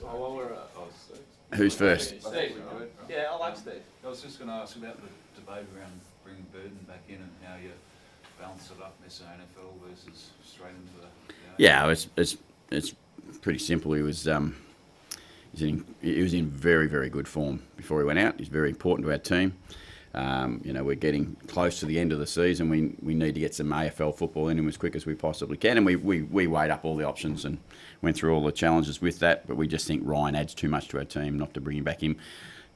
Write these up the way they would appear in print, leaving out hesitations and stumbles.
While we're Steve. Who's first? Steve. Yeah, I like Steve. I was just going to ask about the debate around bringing Burton back in and how you balance it up in this AFL versus straight into the... Yeah, it's pretty simple. He was in very, very good form before he went out. He's very important to our team. We're getting close to the end of the season. We need to get some AFL football in him as quick as we possibly can. And we weighed up all the options and went through all the challenges with that. But we just think Ryan adds too much to our team not to bring him back in.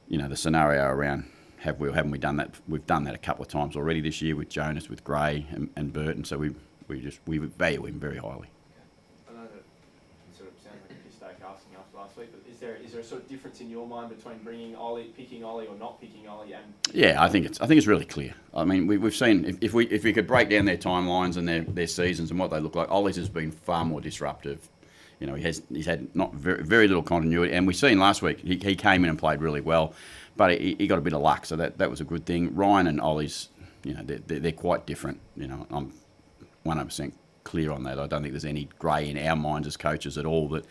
The scenario around haven't we done that? We've done that a couple of times already this year with Jonas, with Gray and Burton. So we value him very highly. I know that it sort of sounds like a mistake asking after last week, but is there a sort of difference in your mind between picking Ollie or not picking Ollie? And yeah, I think it's really clear. I mean, we've seen if we could break down their timelines and their seasons and what they look like, Ollie's has been far more disruptive. He's had not very little continuity, and we've seen last week he came in and played really well, but he got a bit of luck, so that was a good thing. Ryan and Ollie's, they're quite different. I'm 100% clear on that. I don't think there's any grey in our minds as coaches at all that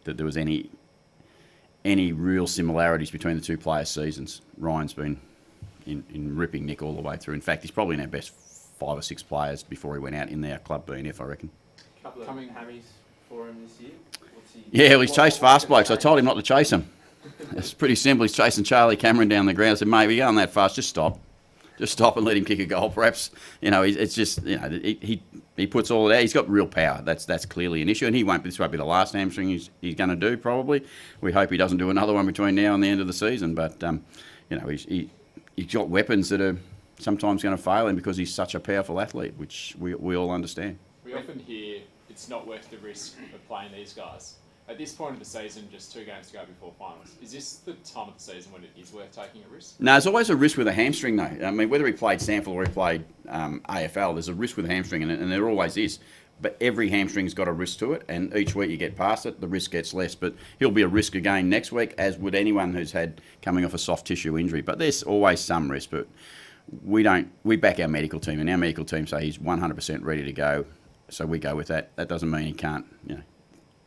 there was any real similarities between the two players' seasons. Ryan's been in ripping Nick all the way through. In fact, he's probably in our best 5 or 6 players before he went out in our club BNF, I reckon. A couple of hammies for him this year. He's chased fast blokes. I told him not to chase him. It's pretty simple. He's chasing Charlie Cameron down the ground. I said, mate, we're going that fast. Just stop and let him kick a goal. Perhaps it's just he puts all of that. He's got real power. That's clearly an issue, and this won't be the last hamstring he's going to do. Probably. We hope he doesn't do another one between now and the end of the season. But he's got weapons that are sometimes going to fail him because he's such a powerful athlete, which we all understand. We often hear it's not worth the risk of playing these guys. At this point of the season, just 2 games to go before finals, is this the time of the season when it is worth taking a risk? No, there's always a risk with a hamstring, though. I mean, whether he played SANFL or he played AFL, there's a risk with a hamstring, and there always is. But every hamstring's got a risk to it, and each week you get past it, the risk gets less. But he'll be a risk again next week, as would anyone who's coming off a soft tissue injury. But there's always some risk. But we back our medical team, and our medical team say he's 100% ready to go. So we go with that. That doesn't mean he can't,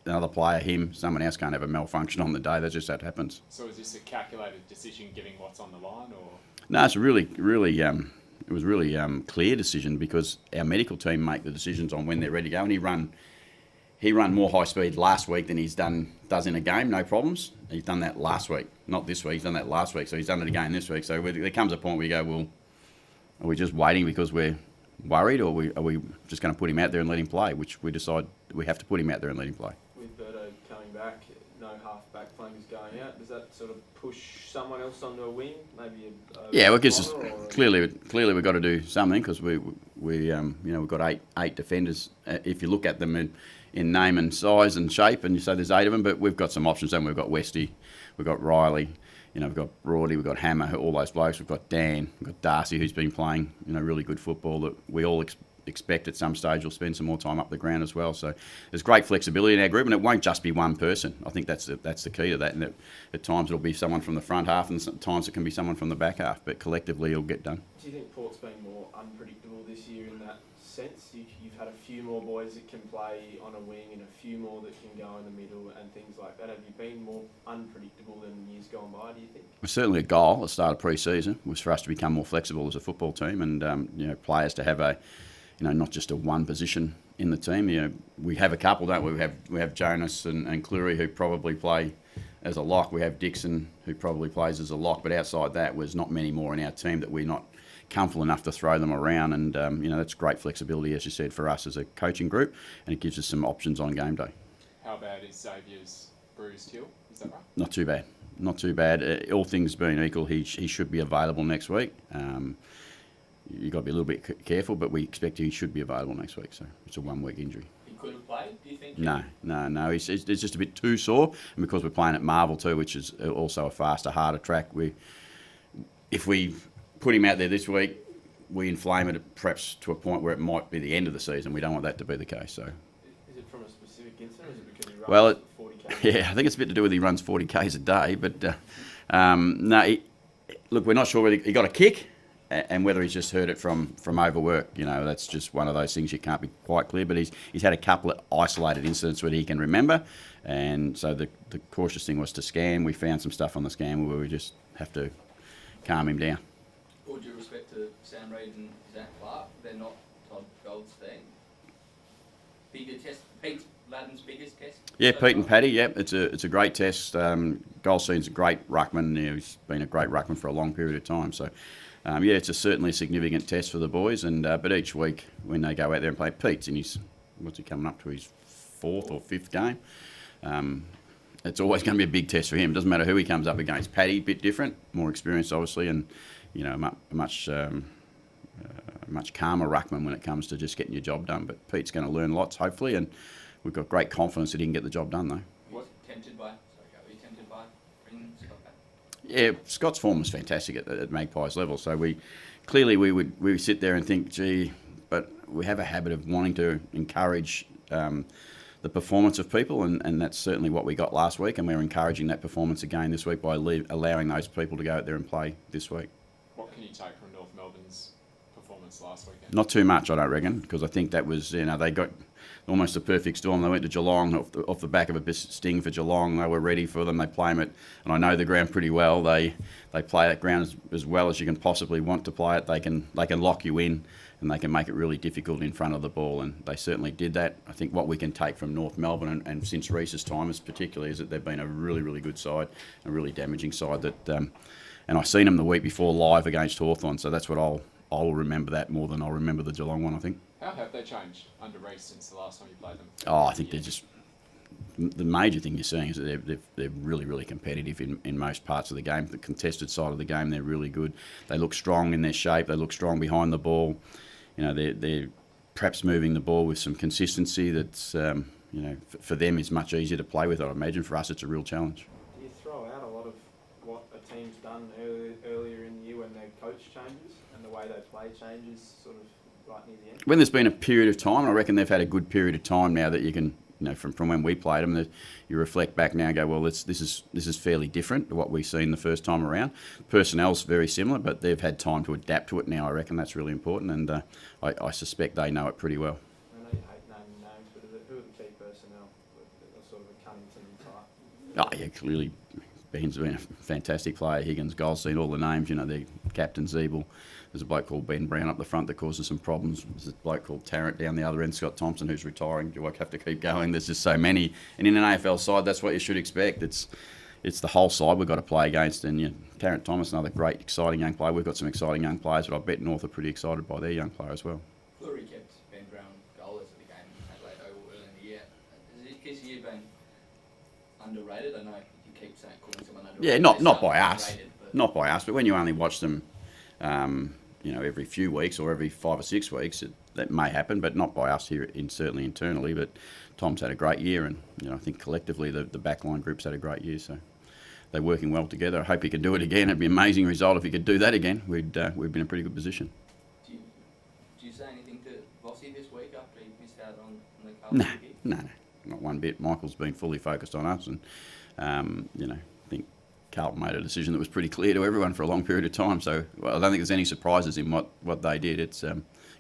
another player, someone else can't have a malfunction on the day. That's just how it happens. So is this a calculated decision given what's on the line, or? No, it's a really, it was really clear decision because our medical team make the decisions on when they're ready to go, and he run more high speed last week than does in a game, no problems. He's done that last week, not this week. He's done that last week, so he's done it again this week. So there comes a point where you go, well, are we just waiting because we're worried, or are we just going to put him out there and let him play? Which we decide we have to put him out there and let him play. With Berto coming back, no half-back flankers going out, does that sort of push someone else onto a wing? Maybe clearly we've got to do something because we've got eight defenders. If you look at them in name and size and shape, and you say there's 8 of them, but we've got some options. And we've got Westy, we've got Riley. We've got Broady, we've got Hammer, all those blokes. We've got Dan, we've got Darcy, who's been playing, really good football that we all expect at some stage will spend some more time up the ground as well. So there's great flexibility in our group, and it won't just be one person. I think that's the key to that. And at times it'll be someone from the front half, and sometimes it can be someone from the back half. But collectively, it'll get done. Do you think Port's been more unpredictable this year in that sense? You've had a few more boys that can play on a wing and a few more that can go in the middle and things like that. Have you been more unpredictable than years gone by, do you think? It was certainly a goal at the start of pre-season was for us to become more flexible as a football team, and players to have not just a one position in the team. We have a couple, don't we? We have Jonas and Cleary who probably play as a lock. We have Dixon who probably plays as a lock, but outside that, there's not many more in our team that we're not comfortable enough to throw them around, and that's great flexibility, as you said, for us as a coaching group, and it gives us some options on game day. How bad is Xavier's bruised heel? Is that right? Not too bad. All things being equal, he should be available next week. You've got to be a little bit careful, but we expect he should be available next week. So it's a 1-week injury. He could have played, do you think? No. It's just a bit too sore, and because we're playing at Marvel too, which is also a faster, harder track. If we put him out there this week, we inflame it perhaps to a point where it might be the end of the season. We don't want that to be the case. So. Is it from a specific incident, or is it because he runs 40 Yeah, I think it's a bit to do with he runs 40 k's a day. But no, look, we're not sure whether he got a kick. and whether he's just heard it from overwork, that's just one of those things you can't be quite clear. But he's had a couple of isolated incidents where he can remember, and so the cautious thing was to scan. We found some stuff on the scan where we just have to calm him down. All due respect to Sam Reid and Zach Clark, they're not Todd Goldstein. Bigger test, Pete Ladden's biggest test. Yeah, so Pete and far? Paddy. Yeah, it's a great test. Goldstein's a great ruckman. He's been a great ruckman for a long period of time. So, it's certainly a significant test for the boys. And but each week when they go out there and play, Pete's in what's he coming up to, his 4th or 5th game. It's always going to be a big test for him. It doesn't matter who he comes up against. Paddy, a bit different, more experienced obviously, and much calmer ruckman when it comes to just getting your job done. But Pete's going to learn lots, hopefully, and we've got great confidence that he can get the job done, though. Were you tempted by bringing Scott back? Yeah, Scott's form was fantastic at Magpies level. So we would sit there and think, gee, but we have a habit of wanting to encourage the performance of people, and that's certainly what we got last week, and we're encouraging that performance again this week by allowing those people to go out there and play this week. What can you take from North Melbourne's performance last weekend? Not too much, I don't reckon, because I think that was, they got almost a perfect storm. They went to Geelong off the back of a sting for Geelong. They were ready for them. They play them and I know the ground pretty well. They play that ground as well as you can possibly want to play it. They can lock you in, and they can make it really difficult in front of the ball, and they certainly did that. I think what we can take from North Melbourne, and since Reece's time particularly, is that they've been a really, really good side, a really damaging side. And I seen them the week before live against Hawthorn, so that's what I'll remember that more than I'll remember the Geelong one, I think. How have they changed under Reece since the last time you played them? Oh, I think they're just... The major thing you're seeing is that they're really, really competitive in most parts of the game. The contested side of the game, they're really good. They look strong in their shape. They look strong behind the ball. They're perhaps moving the ball with some consistency that's, for them is much easier to play with. I imagine for us it's a real challenge. Do you throw out a lot of what a team's done earlier in the year when their coach changes and the way they play changes sort of right near the end? When there's been a period of time, I reckon they've had a good period of time now that you can, from when we played them, that you reflect back now and go, well, this is fairly different to what we've seen the first time around. Personnel's very similar, but they've had time to adapt to it now. I reckon that's really important, and I suspect they know it pretty well. I know you hate naming names, but who are the key personnel? Sort of a Cunnington type? Oh, yeah, clearly Ben's been a fantastic player. Higgins, Goldstein, all the names, the captain Zeeble. There's a bloke called Ben Brown up the front that causes some problems. There's a bloke called Tarrant down the other end, Scott Thompson, who's retiring. Do I have to keep going? There's just so many. And in an AFL side, that's what you should expect. It's the whole side we've got to play against. And Tarrant Thomas, another great, exciting young player. We've got some exciting young players, but I bet North are pretty excited by their young player as well. Fleury kept Ben Brown goalless at the game in Adelaide early in the year. Has his year been underrated? I know you keep saying calling someone underrated. Yeah, not by us. Not by us, but when you only watch them, every few weeks or every 5 or 6 weeks, that may happen, but not by us here, certainly internally. But Tom's had a great year, and I think collectively the backline group's had a great year. So they're working well together. I hope he could do it again. It'd be an amazing result if he could do that again. We'd be in a pretty good position. Do you say anything to Vossi this week after he missed out on the Carlton gig? No, not one bit. Michael's been fully focused on us, and I think Carlton made a decision that was pretty clear to everyone for a long period of time. So I don't think there's any surprises in what they did. It's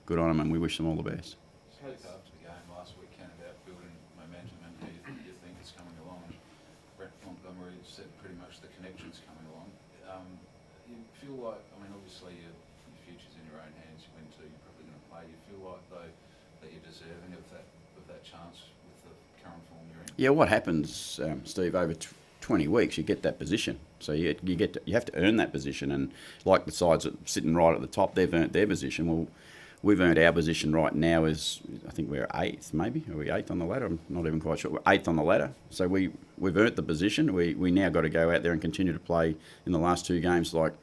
good on them, and we wish them all the best. Spoke after the game last weekend about building momentum and who you think is coming along. Brett Montgomery said pretty much the connection's coming along. You feel like, obviously your future's in your own hands. You win 2, you're probably going to play. You feel like though that you're deserving of that chance with the current form you're in. Yeah, what happens, Steve, over 20 weeks, you get that position. So you have to earn that position, and like the sides that are sitting right at the top, they've earned their position. Well, we've earned our position right now as, I think we're 8th, maybe. Are we 8th on the ladder? I'm not even quite sure. We're 8th on the ladder. So we've earned the position. We now got to go out there and continue to play in the last 2 games like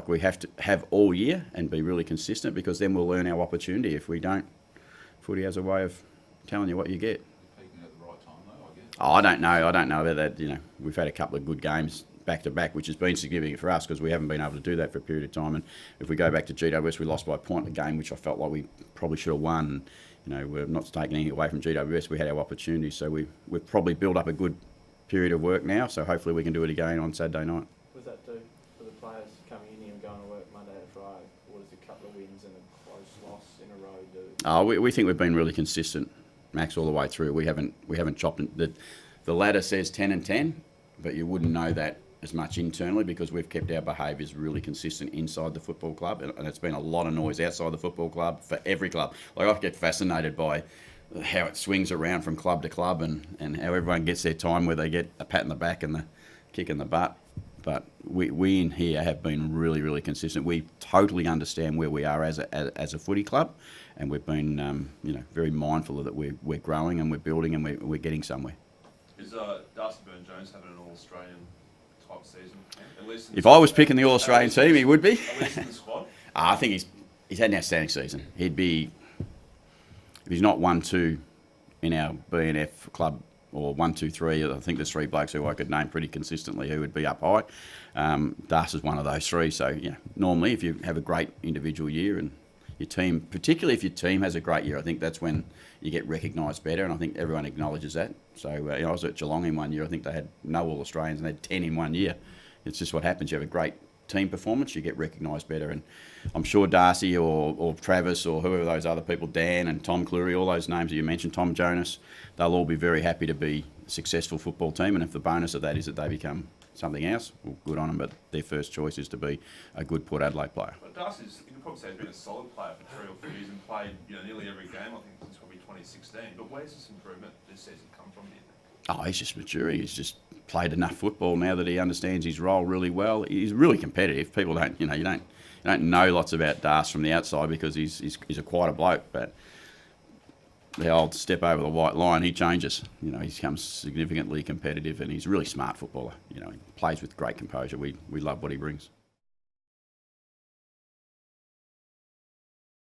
we have to have all year and be really consistent, because then we'll earn our opportunity. If we don't, footy has a way of telling you what you get. Peaking at the right time though, I guess. Oh, I don't know about that. We've had a couple of good games back to back, which has been significant for us because we haven't been able to do that for a period of time. And if we go back to GWS, we lost by a point in a game, which I felt like we probably should have won. We're not taking anything away from GWS. We had our opportunity, so we've probably built up a good period of work now. So hopefully we can do it again on Saturday night. What does that do for the players coming in here and going to work Monday to Friday? We think we've been really consistent, Max, all the way through. We haven't chopped it. The ladder says 10 and 10, but you wouldn't know that as much internally because we've kept our behaviours really consistent inside the football club, and it's been a lot of noise outside the football club for every club. Like, I get fascinated by how it swings around from club to club and how everyone gets their time where they get a pat in the back and the kick in the butt. But we in here have been really, really consistent. We totally understand where we are as a footy club, and we've been very mindful of that we're growing and we're building and we're getting somewhere. Is Darcy Byrne-Jones having an All-Australian type season? At least If I was picking the All-Australian team, he would be. At least in the squad? I think he's had an outstanding season. He'd be, if he's not 1-2 in our BNF club, or 1, 2, 3, I think there's 3 blokes who I could name pretty consistently who would be up high. Das is one of those 3. So, normally if you have a great individual year and your team, particularly if your team has a great year, I think that's when you get recognised better, and I think everyone acknowledges that. So I was at Geelong in one year. I think they had no All-Australians and they had 10 in 1 year. It's just what happens. You have a great team performance, you get recognised better. And I'm sure Darcy or Travis or whoever those other people, Dan and Tom Cleary, all those names that you mentioned, Tom Jonas, they'll all be very happy to be a successful football team. And if the bonus of that is that they become something else, well, good on them. But their first choice is to be a good Port Adelaide player. But Darcy's, you could probably say, has been a solid player for 3 or 4 years and played nearly every game, I think, since probably 2016. But where's this improvement this season come from, do you think? Oh, he's just maturing. He's just played enough football now that he understands his role really well. He's really competitive. People don't, you don't know lots about Das from the outside because he's quite a bloke, but the old step over the white line, he changes. He becomes significantly competitive, and he's a really smart footballer. He plays with great composure. We love what he brings.